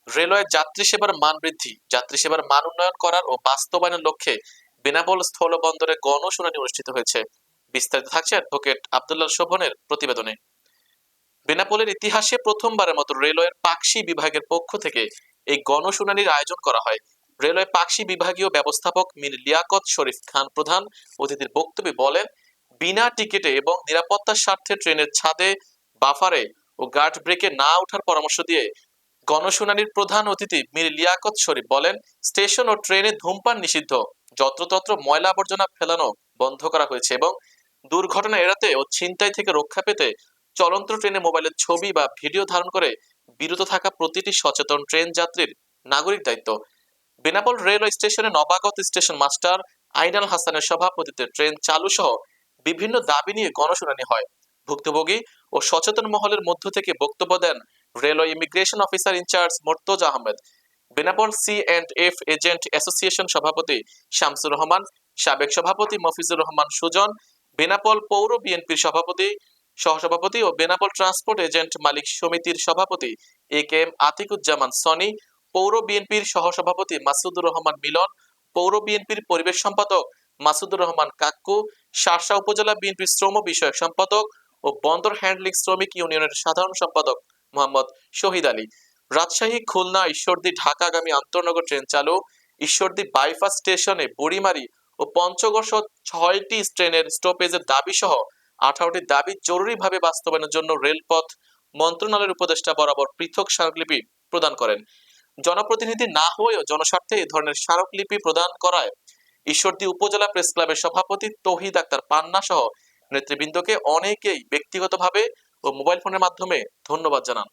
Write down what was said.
Railway যাত্রী সেবার মান বৃদ্ধি, যাত্রী সেবার মান উন্নয়ন করার ও বাস্তবায়নের লক্ষ্যে বেনাপোল স্থলবন্দরে গণশুনানি অনুষ্ঠিত হয়েছে। বিস্তারিত থাকছে অ্যাডভোকেট আব্দুল্লাহ শোভনের প্রতিবেদনে। বেনাপোলের ইতিহাসে প্রথমবারের মতো রেলওয়ের পাকশি বিভাগের পক্ষ থেকে এই গণশুনানির আয়োজন করা হয়। রেলওয়ে পাকশি বিভাগীয় ব্যবস্থাপক মীর লিয়াকত শরীফ খান প্রধান অতিথির বক্তব্যে বলেন, বিনা টিকিটে এবং নিরাপত্তার স্বার্থে ট্রেনের ছাদে, বাফারে ও গার্ড ব্রেকে না ওঠার পরামর্শ দিয়ে গণশুনানির প্রধান অতিথি মীর লিয়াকত শরীফ বলেন, স্টেশন ও ট্রেনে ধূমপান নিষিদ্ধ, যত্রতত্র ময়লা আবর্জনা ফেলানো বন্ধ করা হয়েছে এবং দুর্ঘটনা এড়াতে ও ছিনতাই থেকে রক্ষা পেতে চলন্ত ট্রেনে মোবাইলের ছবি বা ভিডিও ধারণ করে বিরত থাকা প্রতিটি সচেতন ট্রেন যাত্রীর নাগরিক দায়িত্ব। বেনাপোল রেলওয়ে স্টেশনে নবাগত স্টেশন মাস্টার আইনাল হাসানের সভাপতিত্বে ট্রেন চালু সহ বিভিন্ন দাবি নিয়ে গণশুনানি হয়। ভুক্তভোগী ও সচেতন মহলের মধ্য থেকে বক্তব্য দেন railway immigration officer in charge Mortaza Ahmed, Benapole C and F agent association সভাপতি শামসুর রহমান, সাবেক সভাপতি মফিজুর রহমান সুজন, বেনাপোল পৌর বিএনপির সহসভাপতি ও বেনাপোল ট্রান্সপোর্ট এজেন্ট মালিক সমিতির সভাপতি এ.কে.এম. আতিকুজ্জামান সনি, পৌর বিএনপির সহসভাপতি মাসুদুর রহমান মিলন, পৌর বিএনপির পরিবেশ সম্পাদক মাসুদুর রহমান কাক্কু, শার্শা উপজেলা বিএনপির শ্রম বিষয়ক সম্পাদক ও বন্দর হ্যান্ডলিং শ্রমিক ইউনিয়নের সাধারণ সম্পাদক মোহাম্মদ শহীদ আলী। রাজশাহী, খুলনা, ঈশ্বরদী, ঢাকাগামী আন্তনগর ট্রেন চালু, ঈশ্বরদী বাইপাস স্টেশনে বুড়িমারি ও পঞ্চগড় সহ 6টি ট্রেনের স্টপেজের দাবি সহ 18টি দাবি জরুরিভাবে বাস্তবায়নের জন্য রেলপথ মন্ত্রণালয়ের উপদেষ্টা বরাবর পৃথক স্মারকলিপি প্রদান করেন। জনপ্রতিনিধি না হয়েও জনস্বার্থে এই ধরনের স্মারকলিপি প্রদান করায় ঈশ্বরদী উপজেলা প্রেস ক্লাবের সভাপতি তৌহিদ আক্তার পান্না সহ নেতৃবৃন্দকে অনেকেই ব্যক্তিগতভাবে ও মোবাইল ফোনের মাধ্যমে ধন্যবাদ জানান।